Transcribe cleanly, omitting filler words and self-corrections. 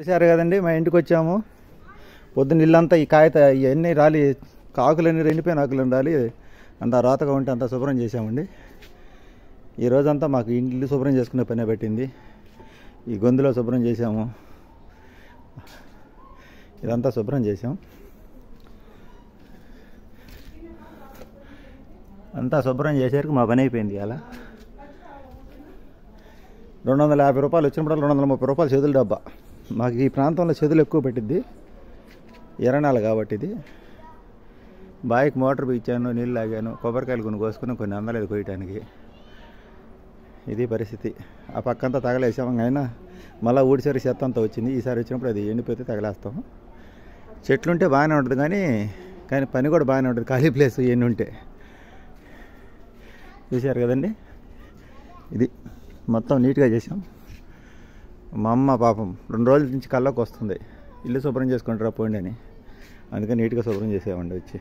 చూశారు కదండి, మా ఇంటికి వచ్చాము. పొద్దున్న ఇల్లంతా ఈ కాగిత ఇవన్నీ రాలి ఆకులన్నీ ఎండిపోయిన ఆకులన్నీ రాలి అంత రాతగా ఉంటే అంతా శుభ్రం చేసామండి. ఈ రోజంతా మాకు ఇల్లు శుభ్రం చేసుకునే పనే పెట్టింది. ఈ గొంతులో శుభ్రం చేసాము, ఇదంతా శుభ్రం చేసాం. అంతా శుభ్రం చేసేసరికి మా పని అయిపోయింది. అలా 250 రూపాయలు వచ్చినప్పుడు 230 రూపాయలు చేతుల డబ్బా. మాకు ఈ ప్రాంతంలో చేతులు ఎక్కువ పెట్టిద్ది, ఎర్రనాల కాబట్టి. ఇది బాయికి మోటార్ ఇచ్చాను, నీళ్ళు లాగాను, కొబ్బరికాయలు కొన్ని కోసుకుని కొన్ని అందలేదు కోయటానికి. ఇది పరిస్థితి. ఆ పక్కంతా తగలేసాము, అయినా మళ్ళీ ఊడిసారి చెత్త అంతా వచ్చింది. ఈసారి వచ్చినప్పుడు అది ఎండిపోతే తగలేస్తాము. చెట్లుంటే బాగానే ఉంటుంది, కానీ పని కూడా బాగానే ఉంటుంది. ఖాళీ ప్లేస్ ఎన్ని ఉంటే. చూశారు కదండి, ఇది మొత్తం నీట్గా చేసాం. మా అమ్మ పాపం 2 రోజుల నుంచి కళ్ళకు వస్తుంది, ఇల్లు శుభ్రం చేసుకుంటారా పోండి అని. అందుకని నీట్గా శుభ్రం చేసేవాడి వచ్చి.